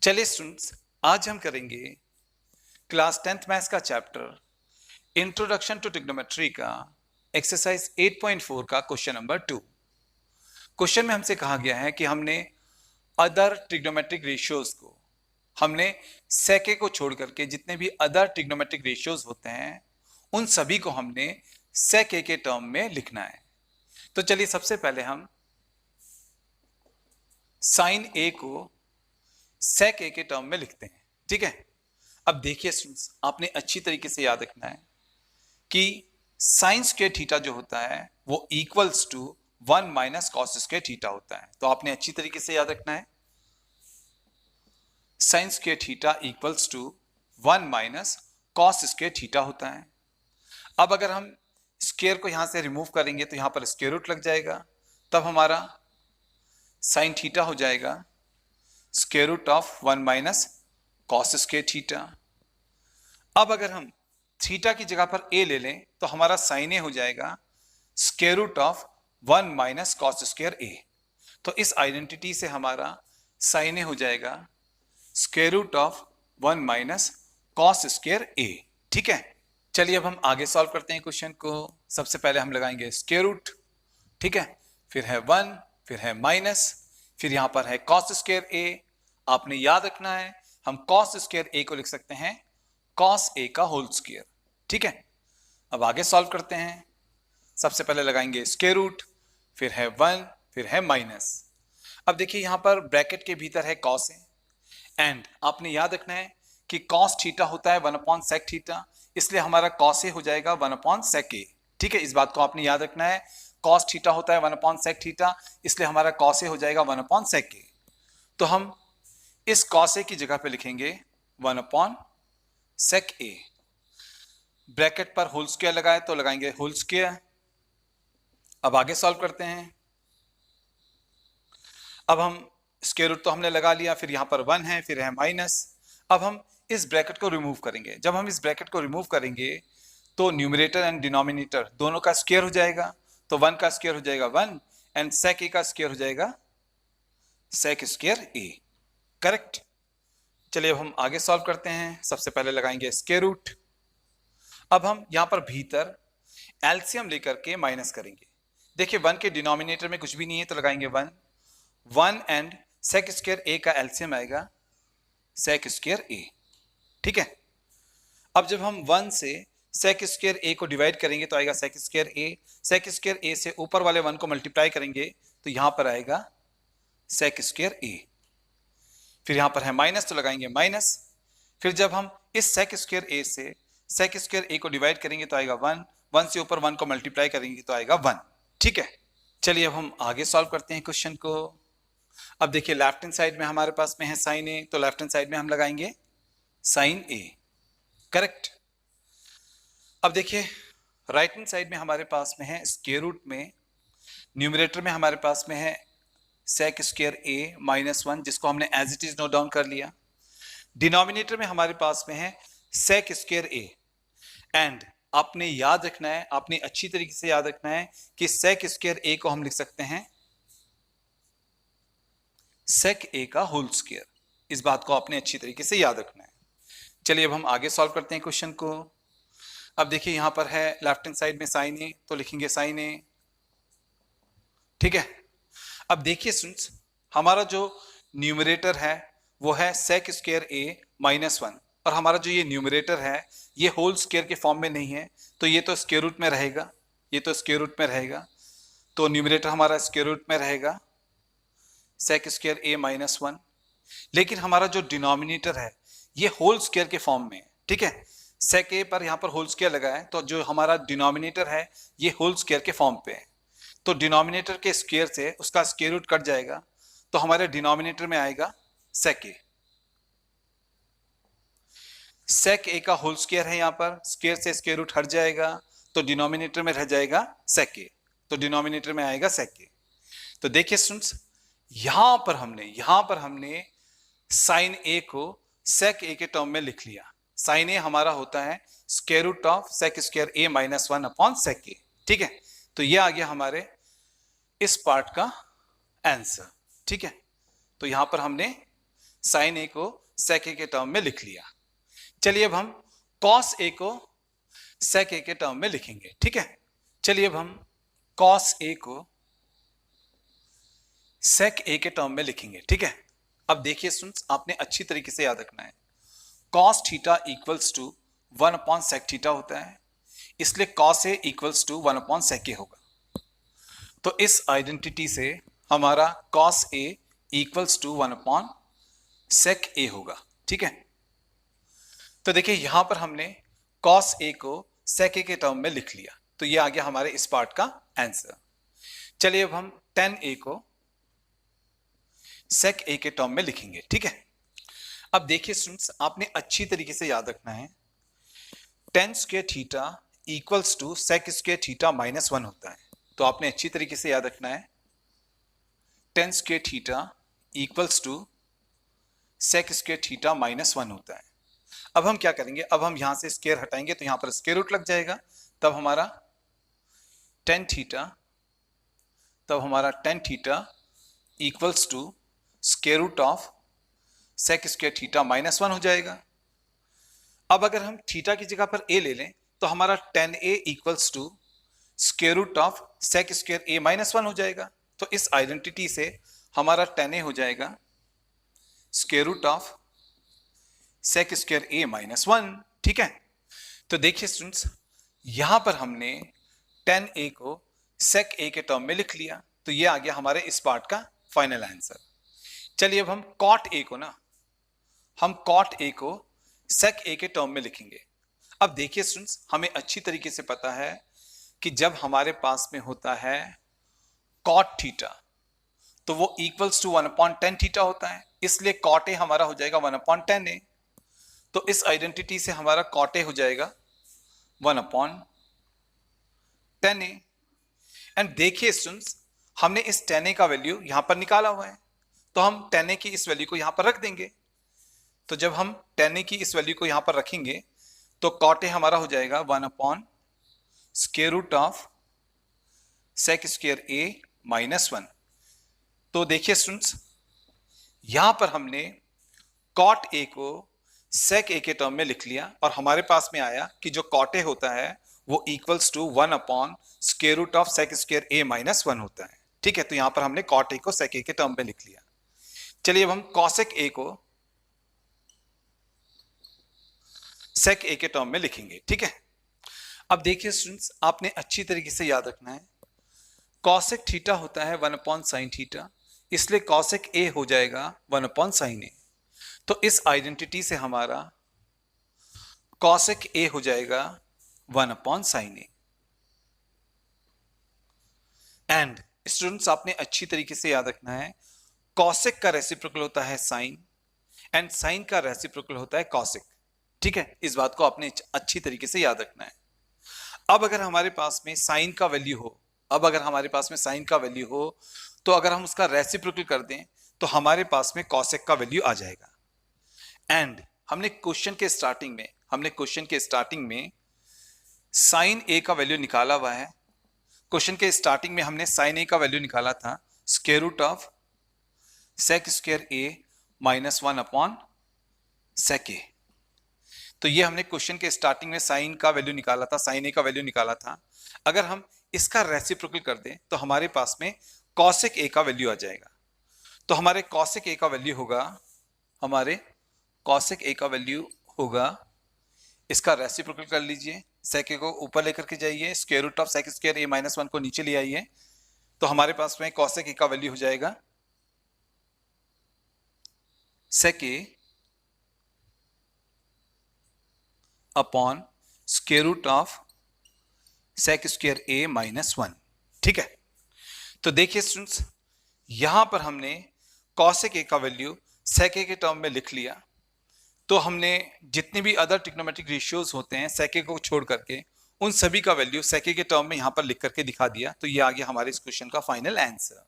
चलिए स्टूडेंट्स, आज हम करेंगे क्लास 10th मैथ्स का चैप्टर इंट्रोडक्शन टू ट्रिग्नोमेट्री का एक्सरसाइज 8.4 का क्वेश्चन नंबर 2। क्वेश्चन में हमसे कहा गया है कि हमने अदर ट्रिग्नोमेट्रिक रेशियोज को हमने सेके को छोड़ करके जितने भी अदर ट्रिग्नोमेट्रिक रेशियोज होते हैं उन सभी को हमने सेके के टर्म में लिखना है। तो चलिए सबसे पहले हम साइन ए को सेक ए के टर्म में लिखते हैं। ठीक है, अब देखिए स्टूडेंट्स, आपने अच्छी तरीके से याद रखना है कि साइन स्क्वायर थीटा जो होता है वो equals to 1 minus cos square theta होता है। तो आपने अच्छी तरीके से याद रखना है sine square theta equals to 1 minus cos square theta होता है। अब अगर हम स्क्वायर को यहां से रिमूव करेंगे तो यहां पर स्क्वायर रूट लग जाएगा, तब हमारा साइन थीटा हो जाएगा square root of 1 minus cos square theta. अब अगर हम थीटा की जगह पर ए ले लें तो हमारा साइन ए हो जाएगा square root of 1 minus cos square A. तो इस आइडेंटिटी से हमारा साइन ए हो जाएगा square root of 1 minus cos square A. ठीक है, चलिए अब हम आगे सॉल्व करते हैं क्वेश्चन को। सबसे पहले हम लगाएंगे स्क्वायर रूट, ठीक है, फिर है 1, फिर है माइनस, फिर यहां पर है कॉस स्क्वायर ए। आपने याद रखना है हम कॉस स्क्वायर ए को लिख सकते हैं कॉस ए का होल स्क्वायर। ठीक है, अब आगे सॉल्व करते हैं। सबसे पहले लगाएंगे स्क्वायर रूट, फिर है 1, फिर है माइनस। अब देखिए यहां पर ब्रैकेट के भीतर है कॉस ए, एंड आपने याद रखना है कि कॉस थीटा होता है 1 अपॉन सेक थीटा, इसलिए हमारा कॉस ए हो जाएगा 1 अपॉन सेक ए। ठीक है, इस बात को आपने याद रखना है, कॉस थीटा होता है 1 अपॉन सेक थीटा, इसलिए हमारा कॉस ए हो जाएगा 1 अपॉन सेक ए। तो हम इस कॉस ए की जगह पे लिखेंगे 1 अपॉन सेक ए। ब्रैकेट पर होल स्क्वायर लगाए तो लगाएंगे होल स्क्वायर। अब आगे सॉल्व करते हैं। अब हम स्क्वायर रूट तो हमने लगा लिया, फिर यहां पर 1 है, फिर है माइनस। अब हम इस ब्रैकेट को रिमूव करेंगे। जब हम इस ब्रैकेट को रिमूव करेंगे तो न्यूमरेटर एंड डिनोमिनेटर दोनों का स्क्वायर हो जाएगा। तो 1 का स्क्वायर हो जाएगा 1 एंड सेक ए का स्क्वायर हो जाएगा सेक स्क्वायर ए। करेक्ट। चलिए अब हम आगे सॉल्व करते हैं। सबसे पहले लगाएंगे स्क्वायर रूट। अब हम यहां पर भीतर एलसीएम लेकर के माइनस करेंगे। देखिए 1 के डिनोमिनेटर में कुछ भी नहीं है तो लगाएंगे 1 एंड सेक स्क्वायर ए का एलसीएम आएगा सेक स्क्वायर ए। ठीक है, अब जब हम 1 से सेक स्क्वायर ए को डिवाइड करेंगे तो आएगा सेक स्क्वायर ए। सेक स्क्वायर ए से ऊपर वाले 1 को मल्टीप्लाई करेंगे तो यहां पर आएगा सेक स्क्वायर ए। फिर यहां पर है माइनस तो लगाएंगे माइनस। फिर जब हम इस सेक स्क्वायर ए से सेक स्क्वायर ए को डिवाइड करेंगे तो आएगा 1 से ऊपर 1 को मल्टीप्लाई करेंगे तो आएगा 1। ठीक है, चलिए अब हम आगे सॉल्व करते हैं क्वेश्चन को। अब देखिए लेफ्ट हैंड साइड में हमारे पास में है साइन ए, तो लेफ्ट हैंड साइड में हम लगाएंगे साइन ए। करेक्ट। अब देखिए राइट हैंड साइड में हमारे पास में है स्क्वायर रूट में, न्यूमरेटर में हमारे पास में है सेक स्क्वायर ए माइनस 1, जिसको हमने as it is note down कर लिया। डिनोमिनेटर में हमारे पास में है सेक स्क्वायर ए, एंड आपने याद रखना है, आपने अच्छी तरीके से याद रखना है कि सेक स्क्वायर ए को हम लिख सकते हैं सेक ए का होल स्क्वायर। इस बात को आपने अच्छी तरीके से याद रखना है। चलिए अब हम आगे सॉल्व करते हैं क्वेश्चन को। अब देखिए यहां पर है लेफ्ट हैंड साइड में साइन ए, तो लिखेंगे साइन ए। ठीक है, अब देखिए स्टूडेंट्स, हमारा जो न्यूमरेटर है वो है सेक स्क्वायर ए माइनस 1, और हमारा जो ये न्यूमरेटर है ये होल स्क्वायर के फॉर्म में नहीं है, तो ये तो स्क्वायर रूट में रहेगा, ये तो स्क्वायर रूट में रहेगा। तो न्यूमरेटर हमारा स्क्वायर रूट में रहेगा सेक स्क्वायर ए माइनस 1, लेकिन हमारा जो डिनोमिनेटर है ये होल स्क्वायर के फॉर्म में है। ठीक है, सेक ए पर यहाँ पर होल स्क्वायर लगा है, तो जो हमारा डिनोमिनेटर है ये होल स्क्वायर के फॉर्म पे है। तो डिनोमिनेटर के स्क्वायर से उसका स्क्वायर रूट कट जाएगा, तो हमारे डिनोमिनेटर में आएगा सेक ए। सेक ए का होल स्क्वायर है, यहां पर स्क्वायर से स्क्वायर रूट हट जाएगा, तो डिनोमिनेटर में रह जाएगा सेक ए, तो डिनोमिनेटर में आएगा सेक ए। तो देखिए स्टूडेंट्स, यहां पर हमने साइन ए को सेक ए के टर्म में लिख लिया। साइन ए हमारा होता है square root of sec square A minus 1 upon sec A. ठीक है, तो ये आ गया हमारे इस पार्ट का आंसर। ठीक है, तो यहां पर हमने साइन ए को सेक ए के टर्म में लिख लिया। चलिए अब हम कॉस ए को सेक ए के टर्म में लिखेंगे, ठीक है। चलिए अब हम कॉस ए को सेक ए के टर्म में लिखेंगे, ठीक है। अब देखिए स्टूडेंट्स, आपने अच्छी तरीके से याद रखना है, cos theta equals to 1 upon sec theta होता है, इसलिए cos A equals to 1 upon sec A होगा। तो इस आइडेंटिटी से हमारा cos A equals to 1 upon sec A होगा, ठीक है। तो देखिए यहां पर हमने कॉस ए को सेक ए के टर्म में लिख लिया, तो ये आ गया हमारे इस पार्ट का आंसर। चलिए अब हम tan ए को सेक ए के टर्म में लिखेंगे, ठीक है। अब देखिए स्टूडेंट्स, आपने अच्छी तरीके से याद रखना है, tan square theta equals to sec square theta minus 1 होता है। तो आपने अच्छी तरीके से याद रखना है, tan square theta equals to sec square theta minus 1 होता है। अब हम क्या करेंगे, अब हम यहां से स्क्वायर हटाएंगे तो यहां पर स्क्वायर रूट लग जाएगा, तब हमारा tan theta equals to square root of sec square theta minus 1 हो जाएगा। अब अगर हम थीटा की जगह पर a ले लें तो हमारा tan a equals to square root of sec square a minus 1 हो जाएगा। तो इस आइडेंटिटी से हमारा tan a हो जाएगा square root of sec square a minus 1, ठीक है। तो देखिए स्टूडेंट्स, यहां पर हमने tan a को सेक a के टर्म में लिख लिया, तो ये आ गया हमारे इस पार्ट का फाइनल आंसर। चलिए अब हम cot a को सेक a के टर्म में लिखेंगे। अब देखिए स्टूडेंट्स, हमें अच्छी तरीके से पता है कि जब हमारे पास में होता है cot थीटा तो वो equals to 1 upon tan theta होता है, इसलिए cot a हमारा हो जाएगा 1 अपॉन tan a। तो इस आइडेंटिटी से हमारा cot a हो जाएगा 1 अपॉन tan a। एंड देखिए स्टूडेंट्स, हमने इस tan a का वैल्यू यहां पर निकाला हुआ है, तो हम tan a की इस वैल्यू को यहां पर रख देंगे। तो जब हम tan a की इस वैल्यू को यहां पर रखेंगे तो cot a हमारा हो जाएगा 1 upon square root of sec square a minus 1। तो देखिए स्टूडेंट्स, यहां पर हमने cot a को सेक a के टर्म में लिख लिया और हमारे पास में आया कि जो cot a होता है वो equals to 1 upon square root of sec square a minus 1 होता है, ठीक है। तो यहां पर हमने cot a को सेक a के टर्म में लिख लिया। चलिए अब हम cosec a को सेक a के टर्म में लिखेंगे, ठीक है। अब देखिए स्टूडेंट्स, आपने अच्छी तरीके से याद रखना है, cosec थीटा होता है 1 अपॉन साइन थीटा, इसलिए cosec a हो जाएगा 1 अपॉन साइन a। तो इस आइडेंटिटी से हमारा cosec a हो जाएगा 1 upon sine a। And students, आपने अच्छी तरीके से याद रखना है, cosec का रेसिप्रोकल होता है साइन एंड साइन का रेसिप्रोकल होता है cosec, ठीक है। इस बात को आपने अच्छी तरीके से याद रखना है। अब अगर हमारे पास में साइन का वैल्यू हो, तो अगर हम उसका रेसिप्रोकल कर दें तो हमारे पास में cosec का वैल्यू आ जाएगा। एंड हमने क्वेश्चन के स्टार्टिंग में साइन a का वैल्यू निकाला हुआ है। क्वेश्चन के स्टार्टिंग में हमने साइन a का वैल्यू निकाला था square root of sec square a minus 1 upon sec a। तो ये हमने क्वेश्चन के स्टार्टिंग में साइन का वैल्यू निकाला था, साइन a का वैल्यू निकाला था। अगर हम इसका रेसिप्रोकल कर दें तो हमारे पास में cosec a का वैल्यू आ जाएगा। तो हमारे cosec a का वैल्यू होगा, इसका रेसिप्रोकल कर लीजिए, सेक a को ऊपर लेकर के जाइए, square root of sec square a minus 1 को नीचे ले आइए, तो हमारे पास में cosec a का वैल्यू हो जाएगा sec a upon square root of sec square a minus 1, ठीक है। तो देखिए स्टूडेंट्स, यहां पर हमने cosec a का वैल्यू सेक a के टर्म में लिख लिया, तो हमने जितने भी अदर ट्रिग्नोमेट्रिक रेशियोज होते हैं सेक a को छोड़ करके उन सभी का वैल्यू सेक a के टर्म में यहां पर लिख करके दिखा दिया। तो ये आ गया हमारे इस क्वेश्चन का फाइनल आंसर।